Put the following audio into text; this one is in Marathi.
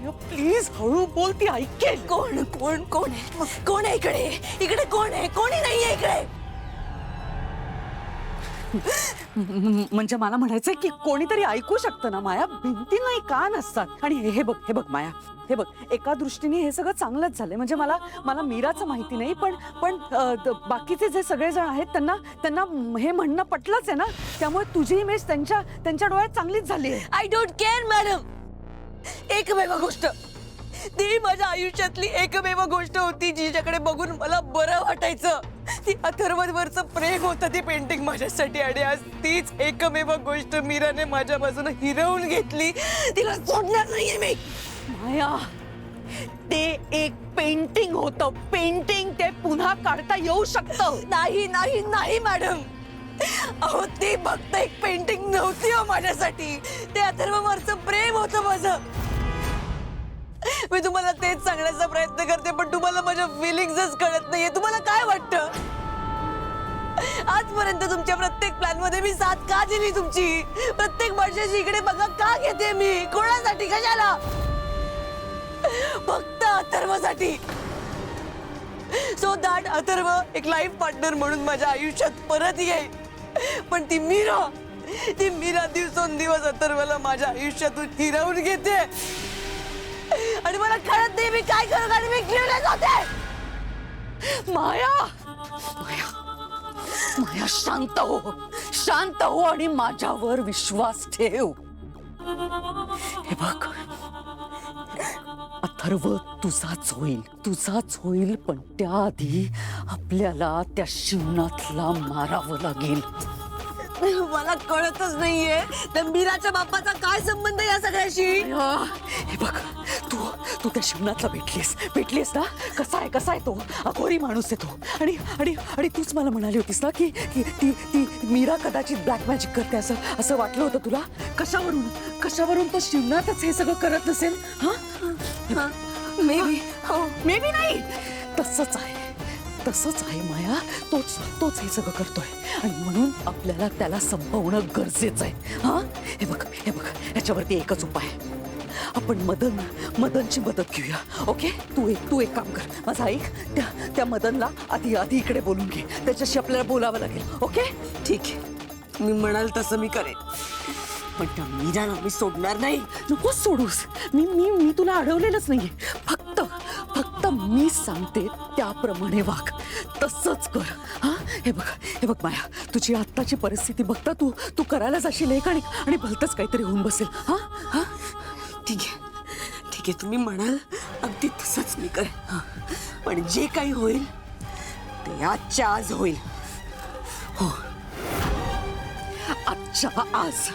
माया प्लीज हळू बोल, ती ऐकेल. कोण कोण कोण आहे? कोण आहे इकडे? इकडे कोण आहे? कोणी नाहीये इकडे. म्हणजे मला म्हणायचंय की कोणीतरी ऐकू शकतं ना माया. भिंती नाही कान असतात. आणि हे बघ माया, हे बघ, एका दृष्टीने हे सगळं चांगलंच झालंय. म्हणजे मला मीराचं माहिती नाही, पण बाकीचे जे सगळेजण आहेत त्यांना हे म्हणणं पटलंच आहे ना. त्यामुळे तुझी इमेज त्यांच्या डोळ्यात चांगलीच झाली आहे. I don't care madam. एकमेव गोष्ट, ती माझ्या आयुष्यातली एकमेव गोष्ट होती जिच्याकडे बघून मला बरं वाटायचं. ती अथर्ववरचं प्रेम होतं, ती पेंटिंग माझ्यासाठी. आणि आज तीच एकमेव गोष्ट मीराने माझ्यापासून हिरवून घेतली. तिला सोडणार नाहीये मी. माया, ते एक पेंटिंग होतं. पेंटिंग ते पुन्हा काढता येऊ शकतं. नाही नाही नाही मॅडम. अहो, ती फक्त एक पेंटिंग नव्हती हो माझ्यासाठी. ते अथर्ववरचं प्रेम होतं माझं. मी तुम्हाला तेच सांगण्याचा प्रयत्न करते, पण तुम्हाला माझ्या फिलिंग्सच कळत नाहीये. तुम्हाला काय वाटतं? आजपर्यंत तुमच्या प्रत्येक प्लॅन मध्ये मी साथ का दिली तुमची? प्रत्येक वर्षाची इकडे बघा का घेते मी? कोणासाठी? कशाला? फक्त अथर्वसाठी. सो दॅट अथर्व एक लाईफ पार्टनर म्हणून माझ्या आयुष्यात परत येईल. पण ती मीरा दिवसेंदिवस अथर्वला माझ्या आयुष्यातून हिरावून घेते. आणि मला कळत नाही मी काय करू. आणि मी क्लिअरच होते. माया, शांत हो आणि माझ्यावर विश्वास ठेव. हे बघ, अथर्व तुझाच होईल, पण त्याआधी आपल्याला त्या शिवनाथला मारावं लागेल. मला कळतच नाहीये त्या मीराच्या बाप्पाचा काय संबंध या सगळ्याशी. हे बघ, तू त्या शिवनाथला भेटलीस ना. कसा आहे तो? अघोरी माणूस आहे तो. आणि तूच मला म्हणाली होतीस ना की ती मीरा कदाचित ब्लॅक मॅजिक करते, असं वाटलं होतं तुला. कशावरून तो शिवनाथच हे सगळं करत नसेल? मे बी नाही. तसंच आहे माया. तोच हे सगळं करतोय आणि म्हणून आपल्याला त्याला संपवणं गरजेचं आहे. हे बघ, याच्यावरती एकच उपाय. आपण मदनची मदत घेऊया. ओके, तू एक काम कर, माझा ऐक. त्या मदनला आधी इकडे बोलून घे. त्याच्याशी आपल्याला बोलावं लागेल. ओके, ठीक आहे, मी म्हणाल तसं मी करेन. पण त्या मीराला मी सोडणार नाही. नको सोडूस. मी तुला अडवलेलंच नाहीये. फक्त मी सांगते त्याप्रमाणे वाग. तसंच कर. हे बघ माया, तुझी आत्ताची परिस्थिती बघता तू करायला जाशील एक आणि भलतंच काहीतरी होऊन बसेल. ठीक आहे, तुम्ही म्हणाल अगदी तसंच मी करेन. पण जे काही होईल ते आजच्या आज होईल. हो, आजच्या आज.